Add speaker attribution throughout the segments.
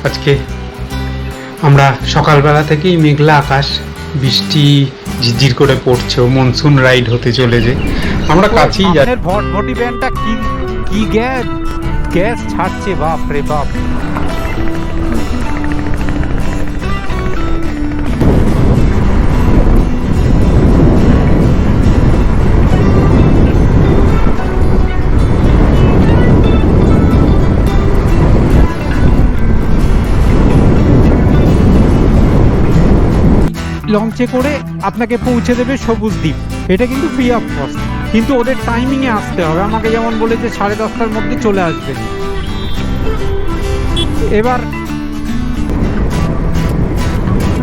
Speaker 1: আজকে আমরা সকালবেলা থেকেই মেঘলা আকাশ, বৃষ্টি ঝিরঝির করে পড়ছে, মনসুন রাইড হতে চলেছে। আমরা কাছেই যাচ্ছি।
Speaker 2: ভটভটি ব্যান্ডটা কি কি গ্যাস গ্যাস ছাড়ছে, বাপ রে বাপ। লঞ্চে করে আপনাকে পৌঁছে দেবে সবুজ দ্বীপ। এটা কিন্তু ফ্রি অফ কস্ট, কিন্তু ওদের টাইমিংয়ে আসতে হবে। আমাকে যেমন বলেছে 10:30টার মধ্যে চলে আসবেন।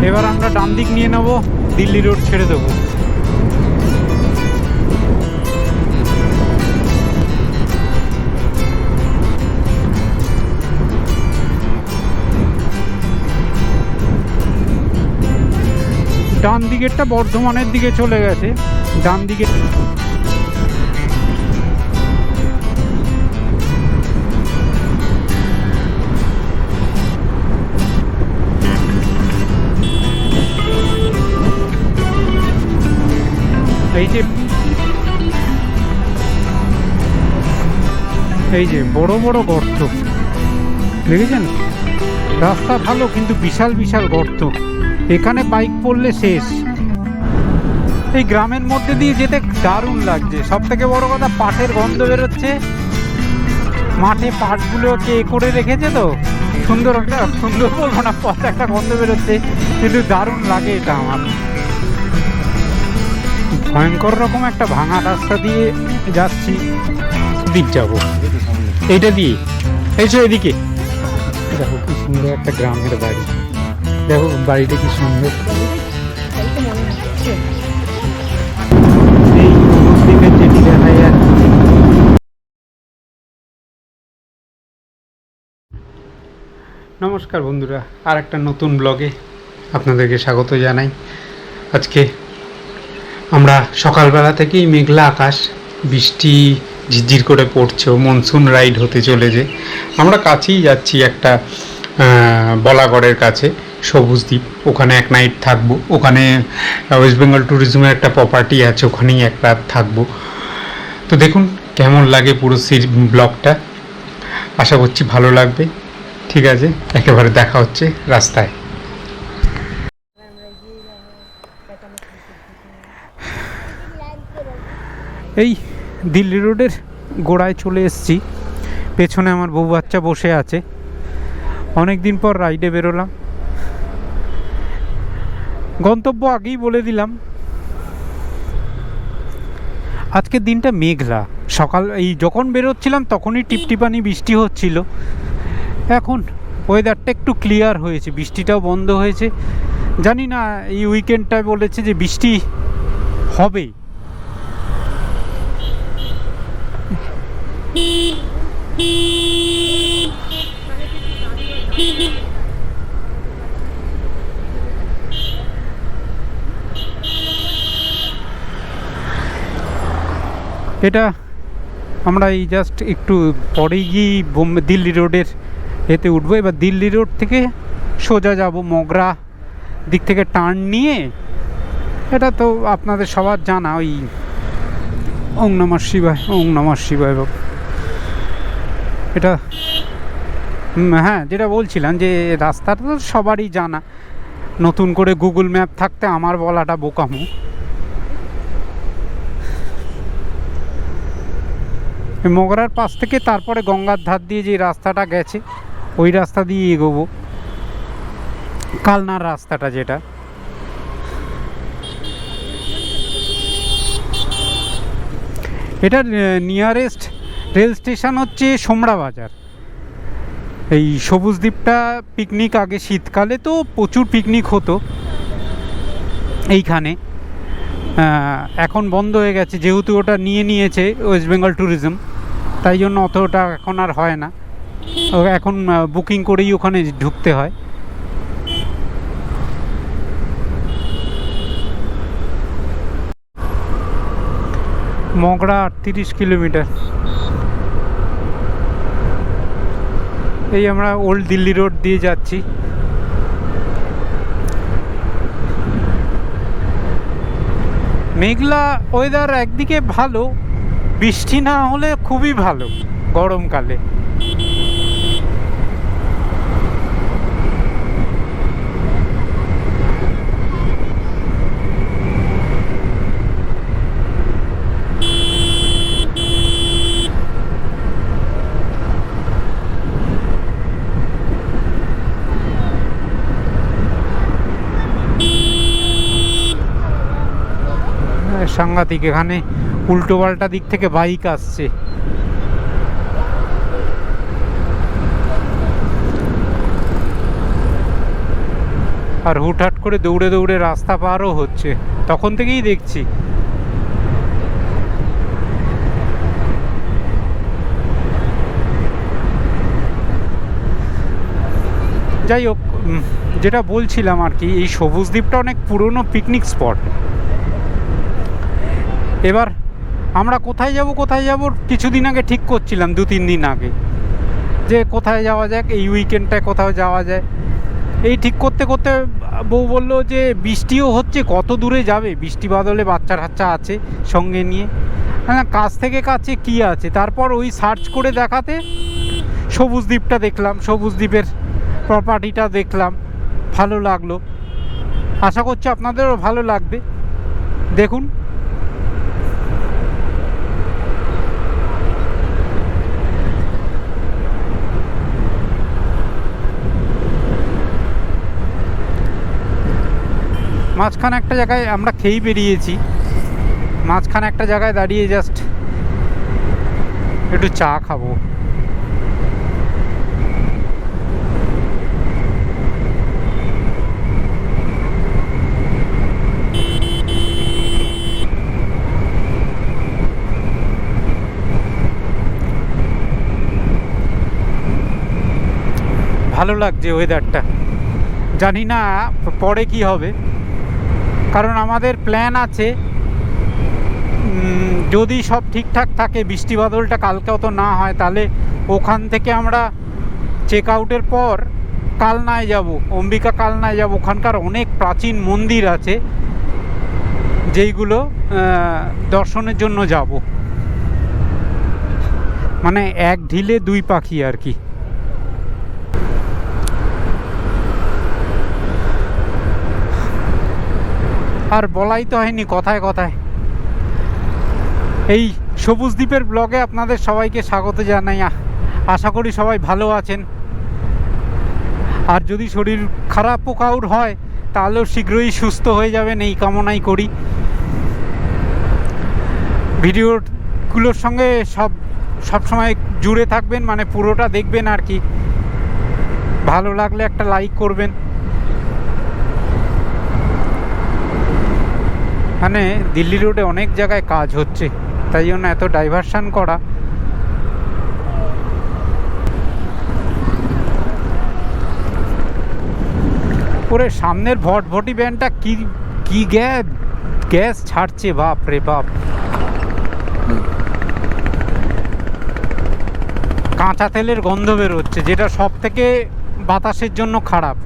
Speaker 2: এবার আমরা ডান দিক নিয়ে নেব, দিল্লি রোড ছেড়ে দেবো। ডান দিকেরটা বর্ধমানের দিকে চলে গেছে, ডান দিকে এই যে বড় বড় গর্ত দেখেছেন। রাস্তা ভালো, কিন্তু বিশাল বিশাল গর্ত। এখানে বাইক পড়লে শেষ। এই গ্রামের মধ্যে দিয়ে যেতে দারুণ লাগছে। সব থেকে বড় কথা, পাটের গন্ধ বেরোচ্ছে। মাঠে পাটগুলোকে করে রেখেছে তো সুন্দর একটা, সুন্দর বলবো না, পথে একটা গন্ধ বেরোচ্ছে, কিন্তু দারুণ লাগে এটা আমার। ভয়ঙ্কর রকম একটা ভাঙা রাস্তা দিয়ে যাচ্ছি। দিক যাবো এইটা দিয়ে। এসো এদিকে, দেখো কি সুন্দর একটা গ্রামের বাড়ি। দেখো বাড়িটা কি সুন্দর। এই দ্বীপের যেটি দেখা যায়। নমস্কার বন্ধুরা, আর একটা নতুন ব্লগে আপনাদেরকে স্বাগত জানাই। আজকে আমরা সকালবেলা থেকেই মেঘলা আকাশ, বৃষ্টি ঝিরঝির করে পড়ছে, মনসুন রাইড হতে চলেছে। আমরা কাছেই যাচ্ছি একটা বলাগড়ের কাছে, সবুজ দ্বীপ। ওখানে এক নাইট থাকবো। ওখানে ওয়েস্ট বেঙ্গল ট্যুরিজমের একটা প্রপার্টি আছে, ওখানেই এক রাত থাকবো। তো দেখুন কেমন লাগে পুরো ব্লগটা। আশা করছি ভালো লাগবে। ঠিক আছে, একেবারে দেখা হচ্ছে রাস্তায়। এই দিল্লি রোডের গোড়ায় চলে এসেছি। পেছনে আমার বউ বাচ্চা বসে আছে। অনেক দিন পর রাইডে বেরোলাম। গন্তব্য আগেই বলে দিলাম। আজকের দিনটা মেঘলা। সকাল এই যখন বেরোচ্ছিলাম তখনই টিপটিপানি বৃষ্টি হচ্ছিল। এখন ওয়েদারটা একটু ক্লিয়ার হয়েছে, বৃষ্টিটাও বন্ধ হয়েছে। জানি না এই উইকেন্ডটায় বলেছে যে বৃষ্টি হবে। এটা আমরা এই জাস্ট একটু পরেই গিয়ে দিল্লি রোডের এতে উঠবো। এবার দিল্লি রোড থেকে সোজা যাব মগরা দিক থেকে টার্ন নিয়ে। এটা তো আপনাদের সবার জানা, ওই ওং নমঃ শিবায়, ওং নমঃ শিবায়। এটা হ্যাঁ, যেটা বলছিলাম যে রাস্তাটা তো সবারই জানা। নতুন করে গুগল ম্যাপ থাকতে আমার বলাটা বোকামো। মগরার পাশ থেকে তারপরে গঙ্গার ধার দিয়ে যে রাস্তাটা গেছে ওই রাস্তা দিয়ে এগোবো, কালনার রাস্তাটা যেটা। এটা নিয়ারেস্ট রেল স্টেশন হচ্ছে সোমরা বাজার। এই সবুজ দ্বীপটা পিকনিক, আগে শীতকালে তো প্রচুর পিকনিক হতো এইখানে। এখন বন্ধ হয়ে গেছে, যেহেতু ওটা নিয়েছে ওয়েস্ট বেঙ্গল ট্যুরিজম, তাই জন্য অতটা এখন আর হয় না। এখন বুকিং করেই ওখানে ঢুকতে হয়। মগরা 38 কিলোমিটার। এই আমরা ওল্ড দিল্লি রোড দিয়ে যাচ্ছি। মেঘলা ওয়েদার, একদিকে ভালো, বৃষ্টি না হলে খুবই ভালো গরমকালে। সাংঘাতিক, এখানে উল্টো পাল্টা দিক থেকে বাইক আসছে। আর হুটহাট করে দৌড়ে দৌড়ে রাস্তা পারও হচ্ছে, তখন থেকেই দেখছি। যাই হোক, যেটা বলছিলাম আর কি, এই সবুজ দ্বীপটা অনেক পুরনো পিকনিক স্পট। এবার আমরা কোথায় যাব কিছুদিন আগে ঠিক করছিলাম, 2-3 দিন আগে, যে কোথায় যাওয়া যাক, এই উইকেন্ডটায় কোথাও যাওয়া যায়। এই ঠিক করতে করতে বউ বললো যে বৃষ্টিও হচ্ছে, কত দূরে যাবে, বৃষ্টি বাদলে বাচ্চা কাচ্চা আছে সঙ্গে নিয়ে, হ্যাঁ কাছ থেকে কাছে কি আছে। তারপর ওই সার্চ করে দেখাতে সবুজ দ্বীপটা দেখলাম, সবুজ দ্বীপের প্রপার্টিটা দেখলাম, ভালো লাগলো। আশা করছি আপনাদেরও ভালো লাগবে, দেখুন। মাঝখানে একটা জায়গায় আমরা খেয়েই বেরিয়েছি, মাঝখানে একটা জায়গায় দাঁড়িয়ে জাস্ট একটু চা খাবো। ভালো লাগছে ওয়েদারটা, জানি না পরে কি হবে, কারণ আমাদের প্ল্যান আছে, যদি সব ঠিকঠাক থাকে, বৃষ্টি বাদলটা কালকেও তো না হয়, তাহলে ওখান থেকে আমরা চেক আউটের পর কালনায় যাব, অম্বিকা কালনায় যাব। ওখানকার অনেক প্রাচীন মন্দির আছে যেইগুলো দর্শনের জন্য যাব, মানে এক ঢিলে 2 পাখি আর কি। আর বলাই তো হয়নি কথায় কথায়, এই সবুজ দ্বীপের ব্লগে আপনাদের সবাইকে স্বাগত জানাই। আশা করি সবাই ভালো আছেন, আর যদি শরীর খারাপও কাউর হয় তাহলেও শীঘ্রই সুস্থ হয়ে যাবেন, এই কামনাই করি। ভিডিওগুলোর সঙ্গে সবসময় জুড়ে থাকবেন, মানে পুরোটা দেখবেন আর কি। ভালো লাগলে একটা লাইক করবেন। মানে দিল্লি রোডে অনেক জায়গায় কাজ হচ্ছে, তাই জন্য এত ডাইভারশন করা। ওরে সামনের ভটভটি ভ্যানটা কি গ্যাস ছাড়ছে, বাপ রে বাপ। কাঁচা তেলের গন্ধ বেরোচ্ছে, যেটা সব থেকে বাতাসের জন্য খারাপ।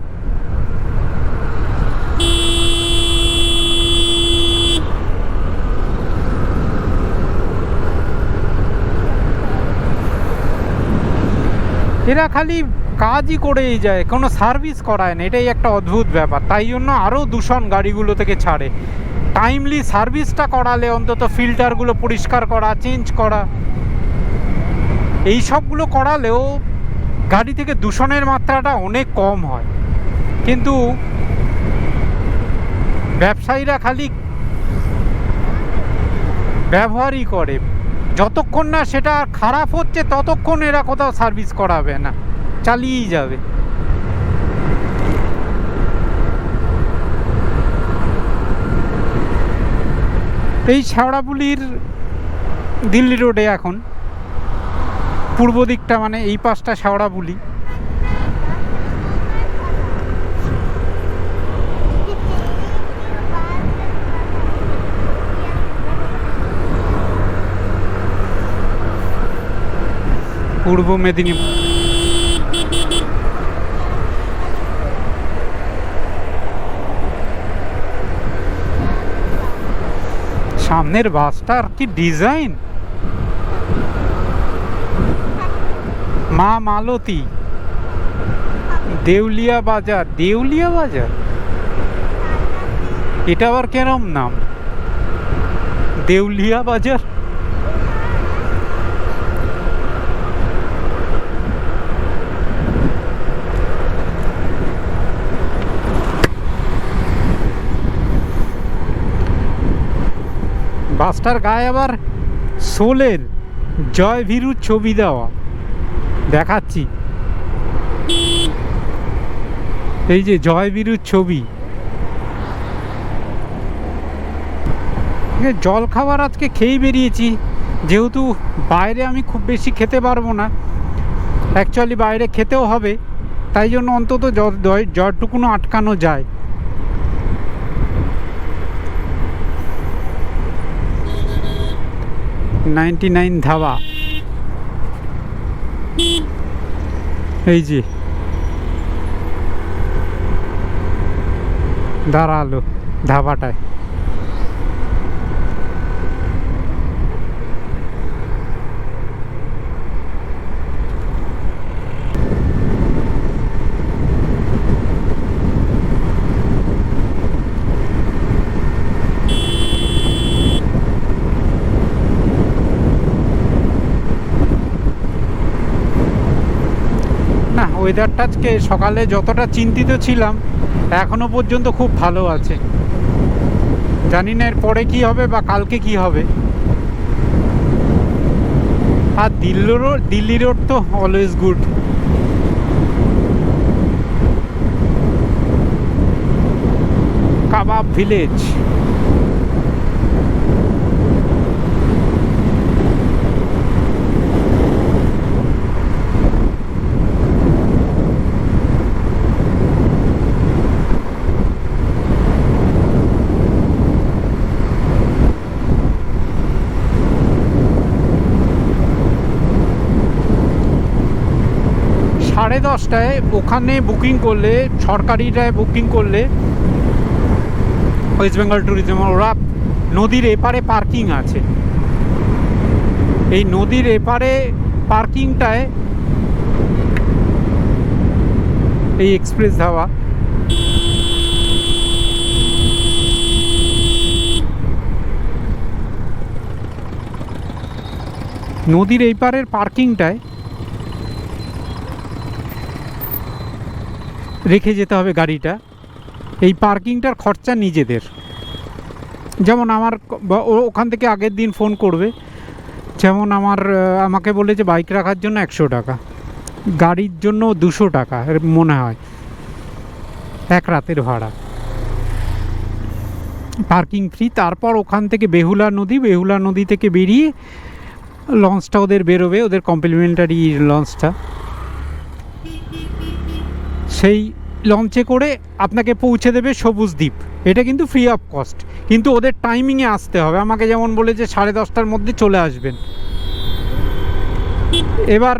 Speaker 2: এরা খালি কাজই করেই যায়, কোনো সার্ভিস করায় না, এটাই একটা অদ্ভুত ব্যাপার। তাই জন্য আরও দূষণ গাড়িগুলো থেকে ছাড়ে। টাইমলি সার্ভিসটা করালে, অন্তত ফিল্টারগুলো পরিষ্কার করা, চেঞ্জ করা, এই সবগুলো করালেও গাড়ি থেকে দূষণের মাত্রাটা অনেক কম হয়। কিন্তু ব্যবসায়ীরা খালি ব্যবহারই করে, যতক্ষণ না সেটা খারাপ হচ্ছে ততক্ষণ এরা কোথাও সার্ভিস করাবে না, চালিয়েই যাবে। এই শেওড়াফুলির দিল্লি রোডে এখন পূর্ব দিকটা, মানে এই পাশটা শেওড়াফুলি, পূর্ব মেদিনীপুর। সামনের বাসটার কি ডিজাইন! মা মালতী, দেউলিয়া বাজার। দেউলিয়া বাজার, এটা আবার কেরম নাম? দেউলিয়া বাজার। বাসটার গায়ে আবার সোলের জয় ভীরুর ছবি দেওয়া, দেখাচ্ছি এই যে জয় ভীরুর ছবি। জল খাবার আজকে খেয়েই বেরিয়েছি, যেহেতু বাইরে আমি খুব বেশি খেতে পারবো না, অ্যাকচুয়ালি বাইরে খেতেও হবে, তাই জন্য অন্তত জ্বরটুকুনো আটকানো যায়। নাইনটি নাইন ধাবা, এই যে দাঁড়ালো ধাবাটায়। না, ওয়েদারটা আজকে সকালে যতটা চিন্তিত ছিলাম এখনো পর্যন্ত খুব ভালো আছে। জানি না এর পরে কি হবে বা কালকে কি হবে। আর দিল্লি রোড তো অলওয়েজ গুড। কাবাব ভিলেজ, সাড়ে 10টায় ওখানে বুকিং করলে, সরকারিটায় বুকিং করলে ওয়েস্ট বেঙ্গল ট্যুরিজম, ওরা নদীর এপারে পার্কিং আছে। এই নদীর এপারে পার্কিংটায় এই এক্সপ্রেস ধাবা, নদীর এই পারের পার্কিংটায় রেখে যেতে হবে গাড়িটা। এই পার্কিংটার খরচা নিজেদের। যেমন আমার ওখান থেকে আগের দিন ফোন করবে, যেমন আমাকে বলেছে বাইক রাখার জন্য 100 টাকা, গাড়ির জন্য 200 টাকা মনে হয়, এক রাতের ভাড়া, পার্কিং ফ্রি। তারপর ওখান থেকে বেহুলা নদী থেকে বেরিয়ে লঞ্চটা ওদের বেরোবে, ওদের কমপ্লিমেন্টারি লঞ্চটা, সেই লঞ্চে করে আপনাকে পৌঁছে দেবে সবুজ দ্বীপ। এটা কিন্তু ফ্রি অফ কস্ট, কিন্তু ওদের টাইমিংয়ে আসতে হবে। আমাকে যেমন বলেছে 10:30টার মধ্যে চলে আসবেন। এবার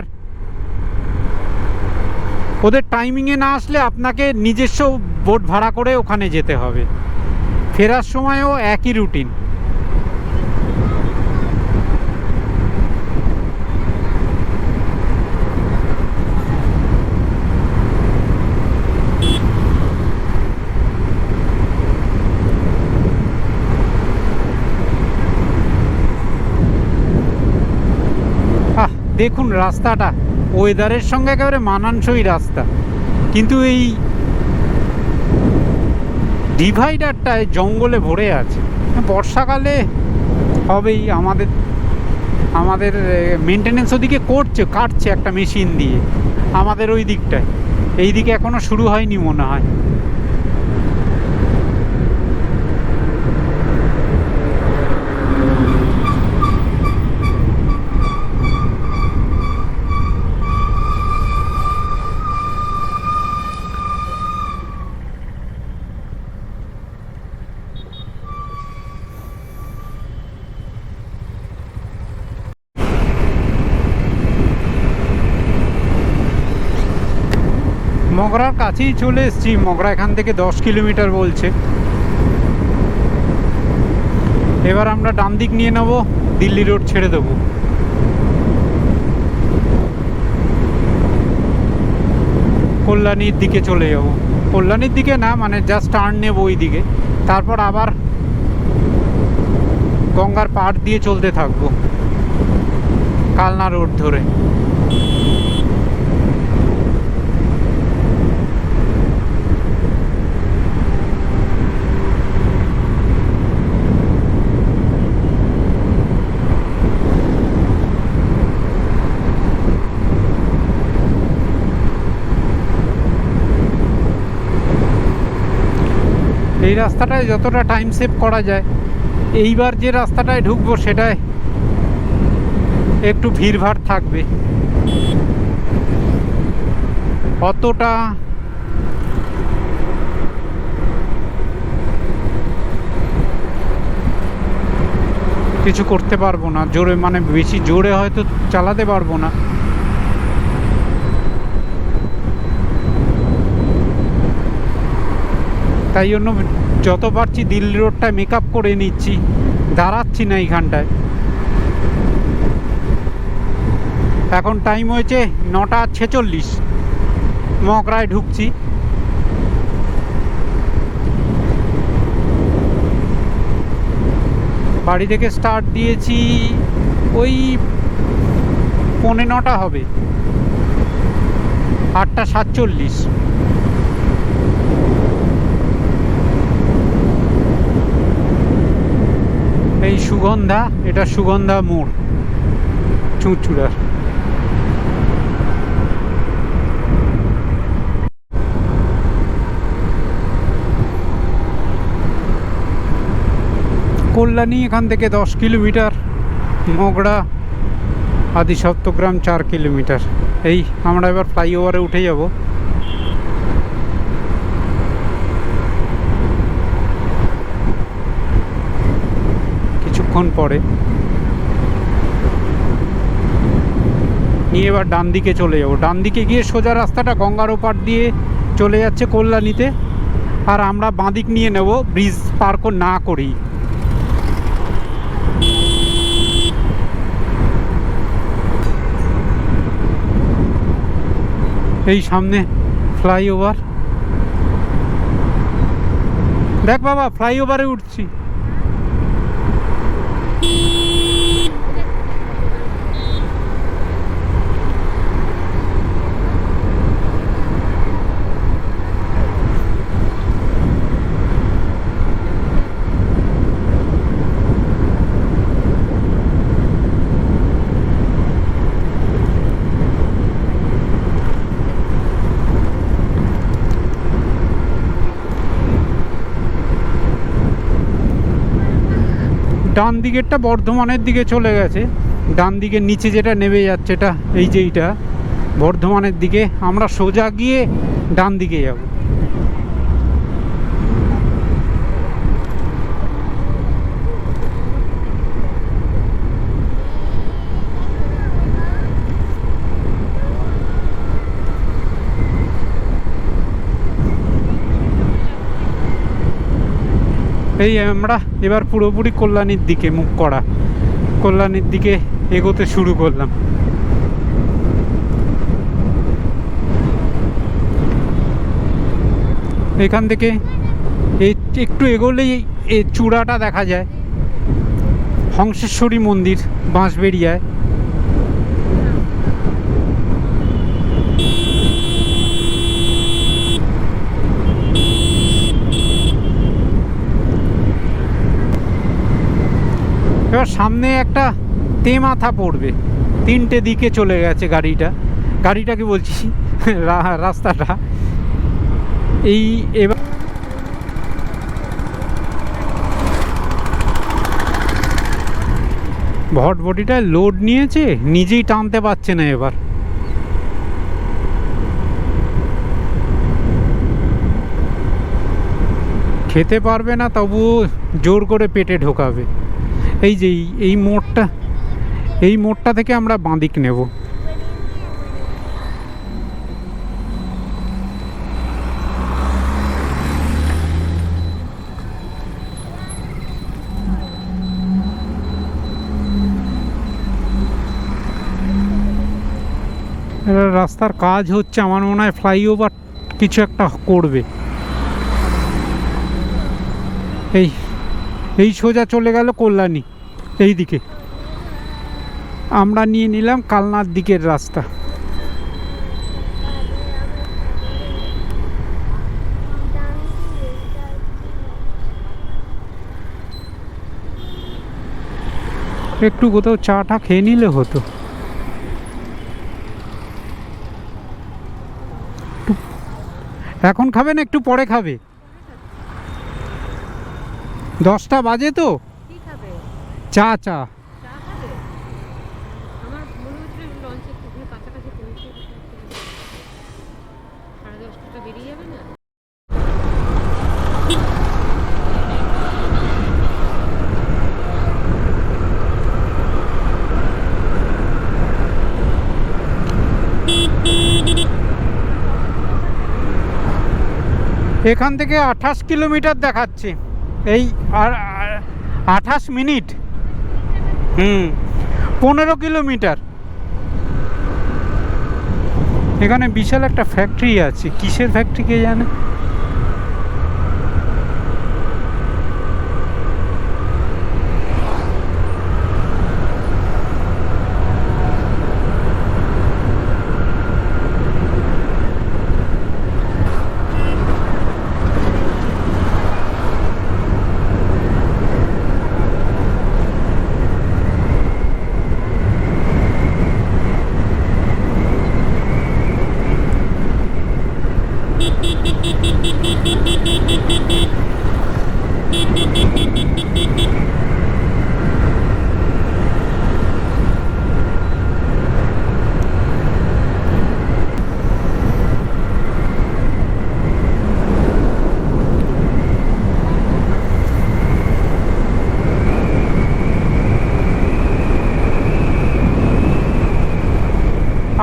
Speaker 2: ওদের টাইমিংয়ে না আসলে আপনাকে নিজস্ব বোট ভাড়া করে ওখানে যেতে হবে। ফেরার সময়ও একই রুটিন। দেখুন রাস্তাটা, ওয়েদারের সঙ্গে একেবারে মানানসই রাস্তা, কিন্তু এই ডিভাইডারটায় জঙ্গলে ভরে আছে। বর্ষাকালে হবেই, আমাদের মেনটেনেন্স ওদিকে কাটছে একটা মেশিন দিয়ে আমাদের ওই দিকটায়। এই দিকে এখনো শুরু হয়নি মনে হয়। মগরার কাছেই চলে এসেছি। মগরা এখান থেকে 10 কিলোমিটার বলছে। এবার আমরা ডান দিক নিয়ে নেব, দিল্লি রোড ছেড়ে দেবো। কল্যাণীর দিকে চলে যাব, কল্যাণীর দিকে না, মানে জাস্ট টার্ন নেব ওই দিকে, তারপর আবার গঙ্গার পাড় দিয়ে চলতে থাকবো কালনা রোড ধরে। এই রাস্তাটায় যতটা টাইম সেভ করা যায়, এইবার যে রাস্তাটায় ঢুকবো সেটায় একটু ভিড়ভাড় থাকবে, অতটা কিছু করতে পারবো না জোরে, মানে বেশি জোরে হয়তো চালাতে পারবো না। তাই জন্য যত পারছি দিল্লি রোডটায় মেকআপ করে নিচ্ছি, দাঁড়াচ্ছি না এইখানটায়। এখন টাইম হয়েছে 9:46, মগরায় ঢুকছি। বাড়ি থেকে স্টার্ট দিয়েছি ওই 9:45 হবে, 8:47। এই সুগন্ধা, এটা সুগন্ধা মোড় চুঁচুড়ার। কল্যাণী এখান থেকে 10 কিলোমিটার, মগড়া আদি সপ্তগ্রাম 4 কিলোমিটার। এই আমরা এবার ফ্লাইওভারে উঠে যাব। কিছুক্ষণ পরে নিয়ে এবার ডান দিকে চলে যাব। ডান দিকে গিয়ে সোজা রাস্তাটা গঙ্গার ওপার দিয়ে চলে যাচ্ছে কল্যাণীতে, আর আমরা বাঁদিক নিয়ে নেব ব্রিজ পার না করেই। এই সামনে ফ্লাইওভার, দেখ বাবা ফ্লাইওভারে উঠছি। ডান দিকেরটা বর্ধমানের দিকে চলে গেছে, ডান দিকের নিচে যেটা নেমে যাচ্ছে এটা, এই যে এইটা বর্ধমানের দিকে। আমরা সোজা গিয়ে ডান দিকে যাব। এই আমরা এবার পুরোপুরি কল্যাণীর দিকে মুখ করা, কল্যাণীর দিকে এগোতে শুরু করলাম। এখান থেকে একটু এগোলেই এই চূড়াটা দেখা যায়, হংসেশ্বরী মন্দির বাঁশবেড়িয়ায়। এবার সামনে একটা তেমাথা পড়বে, 3টে দিকে চলে গেছে গাড়িটাকে বলছি রাস্তাটা। এই এবার ভটভটিটা লোড নিয়েছে, নিজেই টানতে পারছে না, এবার খেতে পারবে না, তবুও জোর করে পেটে ঢোকাবে। এই যে এই মোড়টা থেকে আমরা বাঁদিক নেব। রাস্তার কাজ হচ্ছে, আমার মনে হয় ফ্লাইওভার কিছু একটা করবে। এই এই সোজা চলে গেল কল্যাণী এই দিকে, আমরা নিয়ে নিলাম কালনার দিকের রাস্তা। একটু কোথাও চাটা খেয়ে নিলে হতো। এখন খাবে না একটু পরে খাবে? 10টা বাজে তো। চা চা এখান থেকে 28 কিলোমিটার দেখাচ্ছে, এই আর 28 মিনিট। 15 কিলোমিটার। এখানে বিশাল একটা ফ্যাক্টরি আছে, কিসের ফ্যাক্টরি কে জানে।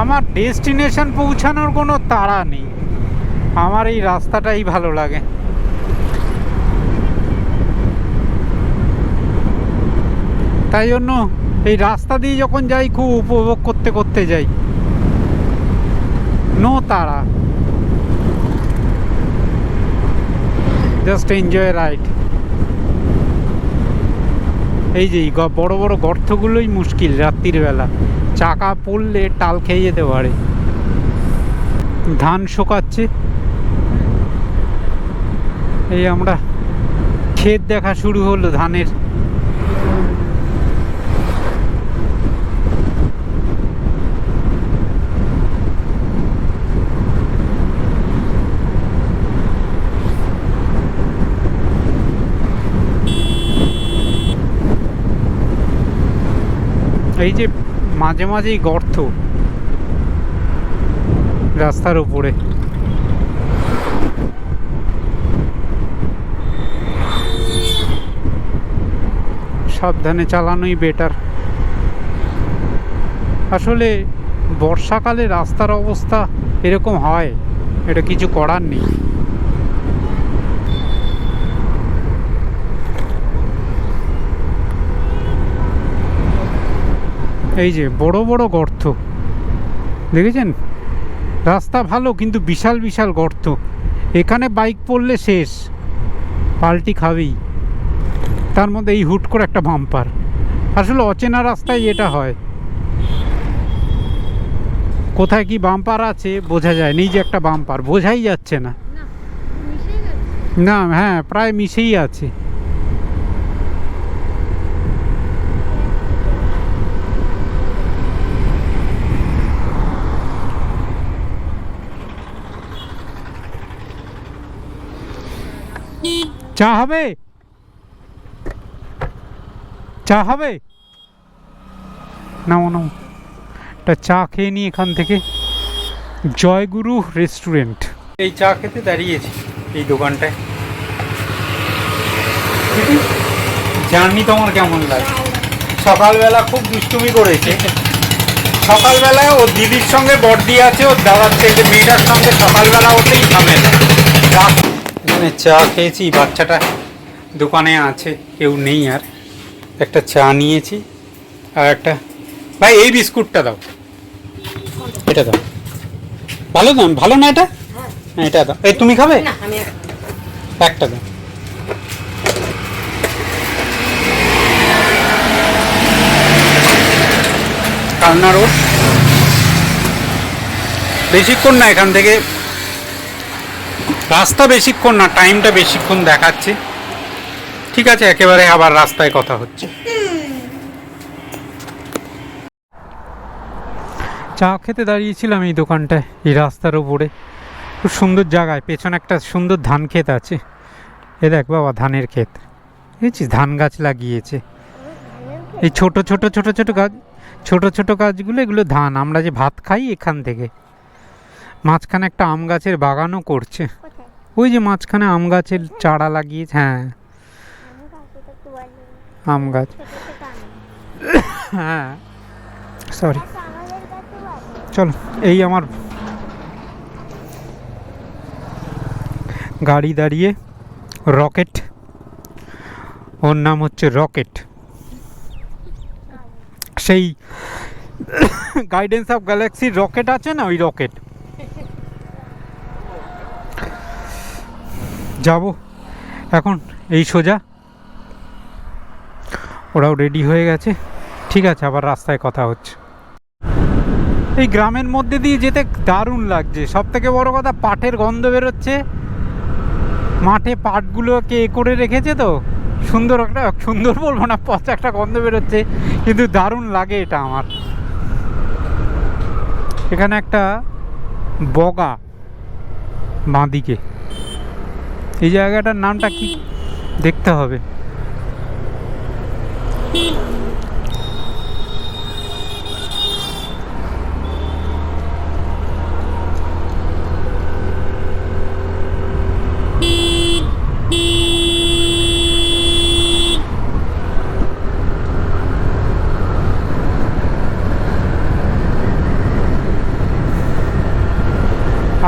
Speaker 2: আমার ডেস্টিনেশন পৌঁছানোর কোনো তাড়া নেই, আমার এই রাস্তাটাই ভালো লাগে। তাই জন্য এই রাস্তা দিয়ে যখন যাই খুব উপভোগ করতে করতে যাই, নো তাড়া, জাস্ট এনজয় রাইড। এই যে বড় বড় গর্তগুলোই মুশকিল রাত্রির বেলা, চাকা পড়লে টাল খেয়ে যেতে পারে। ধান শোকাচ্ছে, এই আমরা ক্ষেত দেখা শুরু হলো ধানের। এই যে মাঝে মাঝেই গর্ত রাস্তার উপরে, সাবধানে চালানোই বেটার। আসলে বর্ষাকালে রাস্তার অবস্থা এরকম হয়, এটা কিছু করার নেই। এই যে বড় বড় গর্ত দেখেছেন, রাস্তা ভালো কিন্তু বিশাল বিশাল গর্ত, এখানে বাইক পড়লে শেষ, পাল্টি খাবেই। তার মধ্যে এই হুট করে একটা বাম্পার, আসলে অচেনা রাস্তায় এটা হয়, কোথায় কি বাম্পার আছে বোঝা যায়, নেই যে একটা বাম্পার বোঝাই যাচ্ছে না। না হ্যাঁ প্রায় মিশেই আছে। চা হবে, চা হবে, নাও নাও একটা চা খেয়ে নিই এখান থেকে। জয়গুরু রেস্টুরেন্ট, এই চা খেতে দাঁড়িয়েছি এই দোকানটায়। জার্নি তোমার কেমন লাগে? সকালবেলা খুব দুষ্টুমি করেছে, সকালবেলায় ওর দিদির সঙ্গে বড়দি আছে, ওর দাদার ছেলে মেয়েটার সঙ্গে সকালবেলা ওতেই ঝামেলা। এখানে চা খেয়েছি, বাচ্চাটা দোকানে আছে, কেউ নেই আর। একটা চা নিয়েছি আর একটা, ভাই এই বিস্কুটটা দাও, এটা দাও,
Speaker 1: ভালো দাম, ভালো না এটা? হ্যাঁ, এটা দাও। এই তুমি খাবে?
Speaker 3: না আমি
Speaker 1: একটা দাও। কালনা রোড, বেশিক্ষণ না এখান থেকে, রাস্তা বেশিক্ষণ না, টাইমটা বেশিক্ষণ দেখাচ্ছে। ঠিক আছে, একেবারে আবার রাস্তায় কথা হচ্ছে। চা খেতে দাঁড়িয়েছিলাম এই দোকানটায়, এই রাস্তার উপরে, খুব সুন্দর জায়গায়। পেছনে একটা সুন্দর ধান ক্ষেত আছে। এ দেখ বাবা, ধানের ক্ষেত বুঝছিস, ধান গাছ লাগিয়েছে। এই ছোট ছোট ছোট ছোট গাছ, ছোট ছোট গাছগুলো, এগুলো ধান। আমরা যে ভাত খাই এখান থেকে। মাঝখানে একটা আম গাছের বাগানও করছে। ওই যে মাঝখানে আম গাছের চারা লাগিয়েছে। হ্যাঁ, আম গাছ। হ্যাঁ, সরি, চলো। এই আমার গাড়ি দাঁড়িয়ে, রকেট, ওর নাম হচ্ছে রকেট, সেই গাইডেন্স অফ গ্যালাক্সির রকেট আছে না, ওই রকেট। যাব এখন এই সোজা। ওরাও রেডি হয়ে গেছে। ঠিক আছে, আবার রাস্তায় কথা হচ্ছে। এই গ্রামের মধ্যে দিয়ে যেতে দারুণ লাগছে। সব থেকে বড় কথা, পাটের গন্ধ বেরোচ্ছে। মাঠে পাটগুলোকে করে রেখেছে তো, সুন্দর একটা, সুন্দর বলবো না, পচা একটা গন্ধ বেরোচ্ছে, কিন্তু দারুণ লাগে এটা আমার। এখানে একটা বগা বাঁদিকে, এই জায়গাটার নামটা কি দেখতে হবে।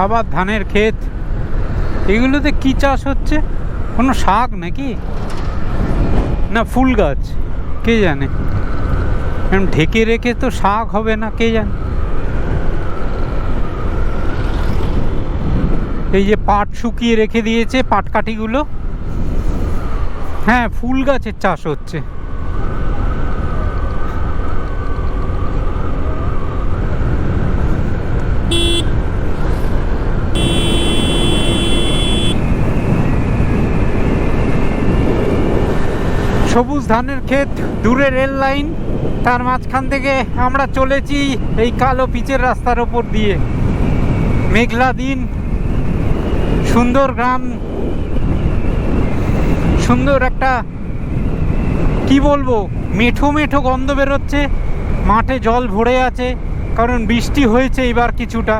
Speaker 1: আবার ধানের ক্ষেত। এগুলোতে কি চাষ হচ্ছে? কোনো শাক নাকি, না ফুল গাছ, কে জানে। ঢেকে রেখে তো শাক হবে না, কে জানে। এই যে পাট শুকিয়ে রেখে দিয়েছে, পাটকাঠিগুলো। হ্যাঁ, ফুল গাছের চাষ হচ্ছে। সবুজ ধানের ক্ষেত, দূরে রেল লাইন, তার মাঝখান থেকে আমরা চলেছি এই কালো পিচের রাস্তার ওপর দিয়ে। মেঘলা দিন, সুন্দর গ্রাম, সুন্দর একটা, কি বলবো, মেঠো মেঠো গন্ধ বেরোচ্ছে। মাঠে জল ভরে আছে, কারণ বৃষ্টি হয়েছে এবার কিছুটা।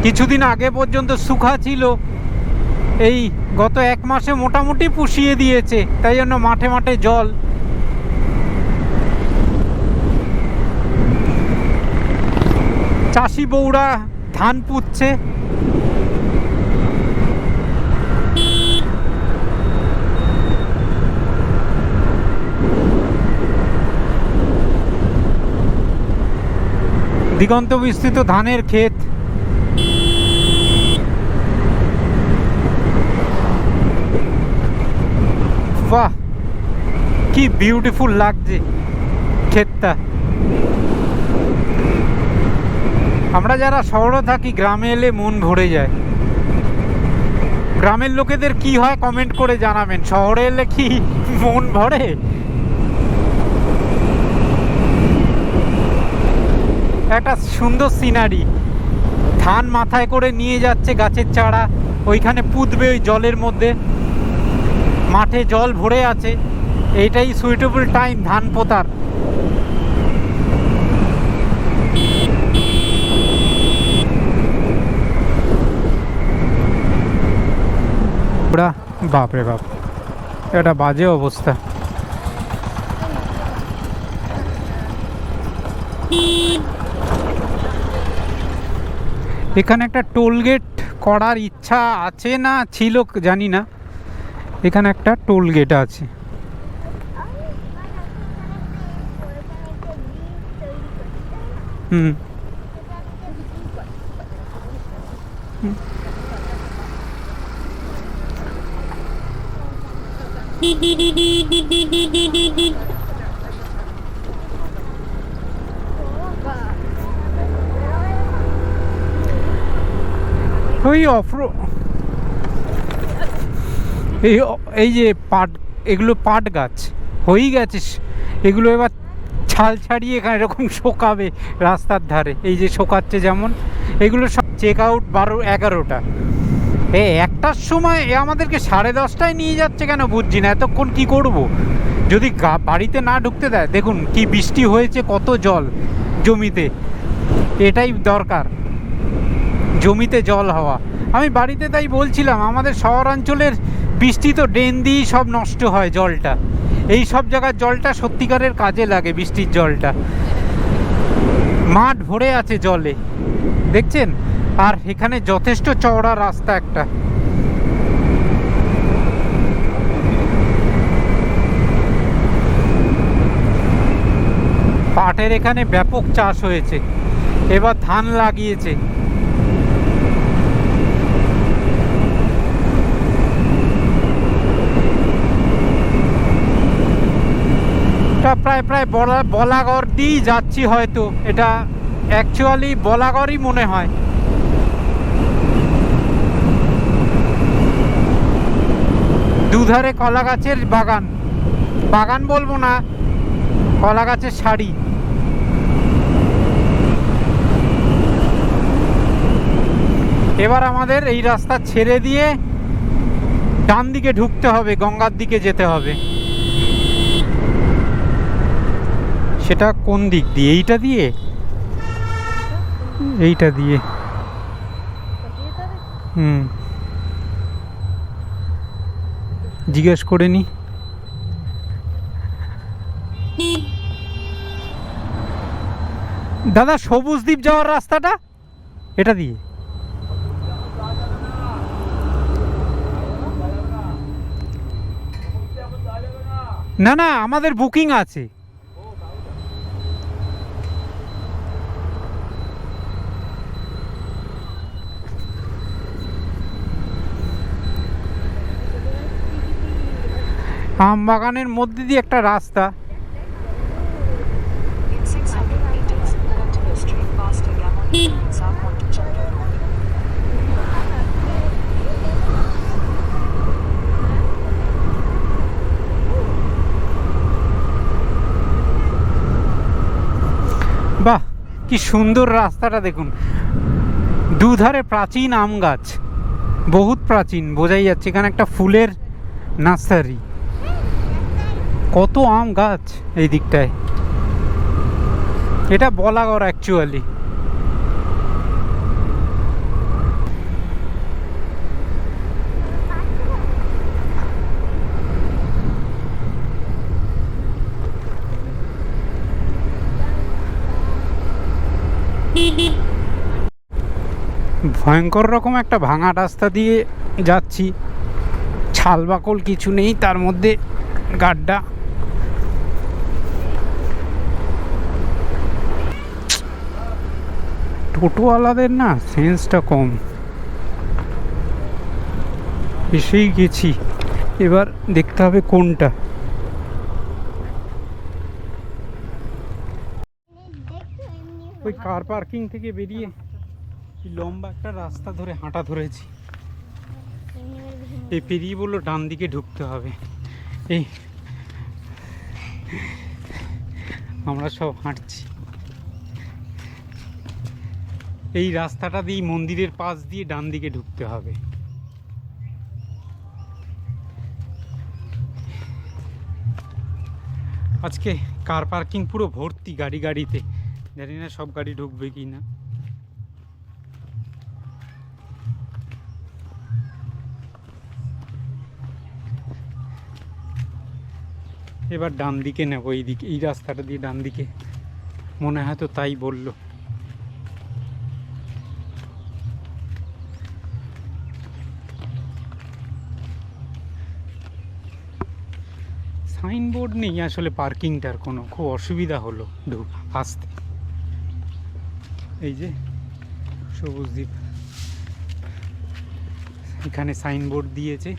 Speaker 1: কিছুদিন আগে পর্যন্ত শুখা ছিল, এই গত এক মাসে মোটামুটি পুষিয়ে দিয়েছে, তাই জন্য মাঠে মাঠে জল। চাষি বউরা ধান পুঁতছে। দিগন্ত বিস্তৃত ধানের ক্ষেত। বাহ, কি বিউটিফুল লাগছে ক্ষেতটা। আমরা যারা শহরে থাকি, গ্রামে এলে মন ভরে যায়। গ্রামের লোকেদের কি হয় কমেন্ট করে জানাবেন, শহরে এলে কি মন ভরে? একটা সুন্দর সিনারি, ধান মাথায় করে নিয়ে যাচ্ছে, গাছের চারা ওইখানে পুঁতবে ওই জলের মধ্যে। মাঠে জল ভরে আছে, এইটাই সুইটেবল টাইম ধান পোতার। বাপরে বাপ, এটা বাজে অবস্থা। এখানে একটা টোল গেট করার ইচ্ছা আছে না ছিল জানি না, এখানে একটা টোল গেট আছে। ওই এই যে পাট, এগুলো পাট গাছ হয়েই গেছে, এগুলো এবার ছাল ছাড়িয়ে এখানে এরকম শোকাবে রাস্তার ধারে, এই যে শোকাচ্ছে যেমন, এগুলো সব চেক আউট 12-11টা। একটার সময় আমাদেরকে 10:30টায় নিয়ে যাচ্ছে কেন বুঝছি না, এতক্ষণ কি করব যদি বাড়িতে না ঢুকতে দেয়। দেখুন কি বৃষ্টি হয়েছে, কত জল জমিতে, এটাই দরকার, জমিতে জল হওয়া। আমি বাড়িতে তাই বলছিলাম, আমাদের শহরাঞ্চলের বৃষ্টি তো ড্রেন দিয়েই সব নষ্ট হয় জলটা, এই সব জায়গার জলটা সত্যিকারের কাজে লাগে, বৃষ্টির জলটা। মাঠ ভরে আছে জলে, দেখছেন, আর এখানে যথেষ্ট চওড়া রাস্তা একটা। পাটের এখানে ব্যাপক চাষ হয়েছে, এবার ধান লাগিয়েছে। প্রায় বলাগড় দিয়েই যাচ্ছি হয়তো, এটা অ্যাকচুয়ালি বলাগড়ই মনে হয়। দুধারে কলা গাছের বাগান, বাগান বলবো না, কলা গাছের সারি। এবার আমাদের এই রাস্তা ছেড়ে দিয়ে ডান দিকে ঢুকতে হবে, গঙ্গার দিকে যেতে হবে। সেটা কোন দিক দিয়ে? এইটা দিয়ে, এইটা দিয়ে। জিজ্ঞেস করে নি। দাদা সবুজ দ্বীপ যাওয়ার রাস্তাটা এটা দিয়ে? না না, আমাদের বুকিং আছে। আম বাগানের মধ্যে দিয়ে একটা রাস্তা। বাহ, কি সুন্দর রাস্তাটা দেখুন, দুধারে প্রাচীন আম গাছ, বহুত প্রাচীন, বোঝাই যাচ্ছে। এখানে একটা ফুলের নার্সারি, কত আম গাছ এই দিকটায়। এটা বলাগড় অ্যাকচুয়ালি। ভয়ঙ্কর রকম একটা ভাঙা রাস্তা দিয়ে যাচ্ছি, ছাল বাকল কিছু নেই, তার মধ্যে গাড্ডা। টোটোওয়ালাদের না সেন্সটা কম, এসেই গেছি, এবার দেখতে হবে কোনটা। ওই কার পার্কিং থেকে বেরিয়ে লম্বা একটা রাস্তা ধরে হাঁটা ধরেছি, এই পেরিয়ে বললো ডান দিকে ঢুকতে হবে। এই আমরা সব হাঁটছি এই রাস্তাটা দিয়ে, মন্দিরের পাশ দিয়ে ডান দিকে ঢুকতে হবে। আজকে কার পার্কিং পুরো ভর্তি গাড়িতে, জানি না সব গাড়ি ঢুকবে কি না। এবার ডান দিকে নেবো, এই দিকে, এই রাস্তাটা দিয়ে ডান দিকে, মনে হয় তো তাই বললো। সাইনবোর্ড নেই আসলে পার্কিংটার কোনো, খুব অসুবিধা হলো আসতে। এই যে সবুজ দ্বীপ, এখানে সাইনবোর্ড দিয়েছে,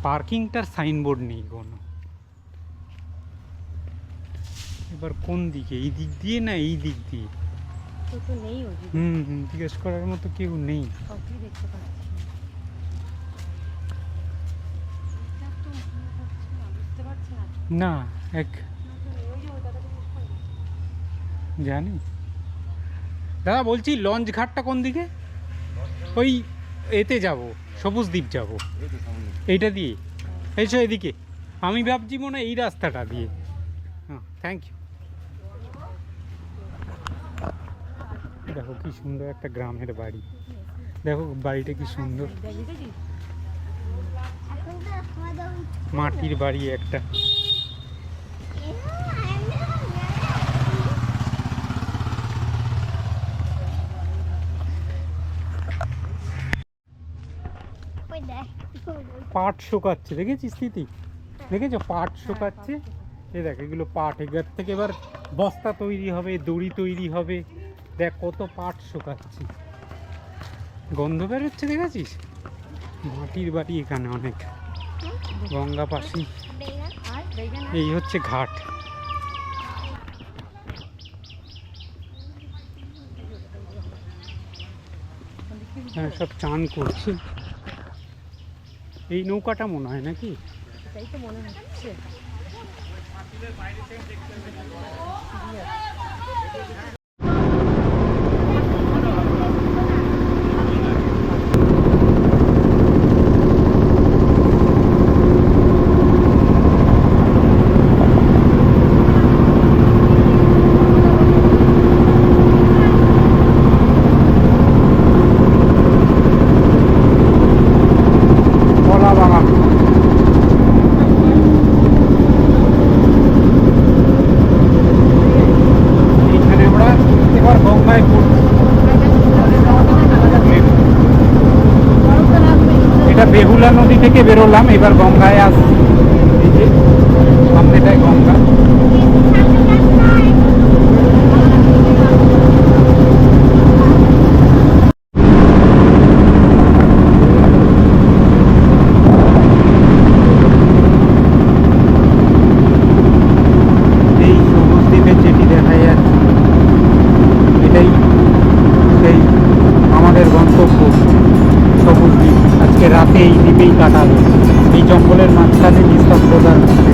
Speaker 1: পার্কিংটার সাইনবোর্ড নেই কোনো। এবার কোন দিকে, এই দিক দিয়ে না এই দিক দিয়ে?
Speaker 3: তো নেই ওদিকে,
Speaker 1: জিজ্ঞেস করার মতো কেউ নেই।
Speaker 3: কাউকেই দেখতে পাচ্ছি না। এটা তো মনে হচ্ছে না, বুঝতে পারছি না।
Speaker 1: না এক
Speaker 3: ওই যে ওই দাদাটা জিজ্ঞেস করো না।
Speaker 1: জানি। দাদা বলছি লঞ্চ ঘাটটা কোন দিকে? ওই এতে যাব, সবুজ দ্বীপ যাব, এইটা দিয়ে এসো এদিকে। আমি ভাবছি মনে হয় এই রাস্তাটা দিয়ে। হ্যাঁ, থ্যাংক ইউ। দেখো কি সুন্দর একটা গ্রামের বাড়ি, দেখো বাড়িটা কি সুন্দর,
Speaker 3: দেখেছিস?
Speaker 1: মাটির বাড়ি একটা। পাট শুকাচ্ছে, দেখেছিস স্থিতি? দেখেছো পাট শুকাচ্ছে? এই দেখ এগুলো পাট, এগুলোর থেকে এবার বস্তা তৈরি হবে, দড়ি তৈরি হবে। দেখ কত পাট শুকাচ্ছে, গন্ধ বেরোচ্ছে, দেখেছিস? মাটির বাড়ি এখানে অনেক, গঙ্গা পাশি। এই হচ্ছে ঘাট। হ্যাঁ, সব চান করছে। এই নৌকাটা মনে হয় নাকি?
Speaker 3: এটাই তো মনে হচ্ছে।
Speaker 1: কলা বাগান। এইখানে আমরা এবার গঙ্গায় পড়ছি। এটা বেহুলা নদী থেকে বেরোলাম, এবার গঙ্গায় আসছি। এই যে সামনেটায় গঙ্গা। এই সবুজ দ্বীপের যেটি দেখা যাচ্ছে, এটাই সেই আমাদের গন্তব্য সবুজ দ্বীপ। আজকে রাতে এই দ্বীপেই কাটাবো, এই জঙ্গলের মাঝখানে নিস্তব্ধতার মধ্যে।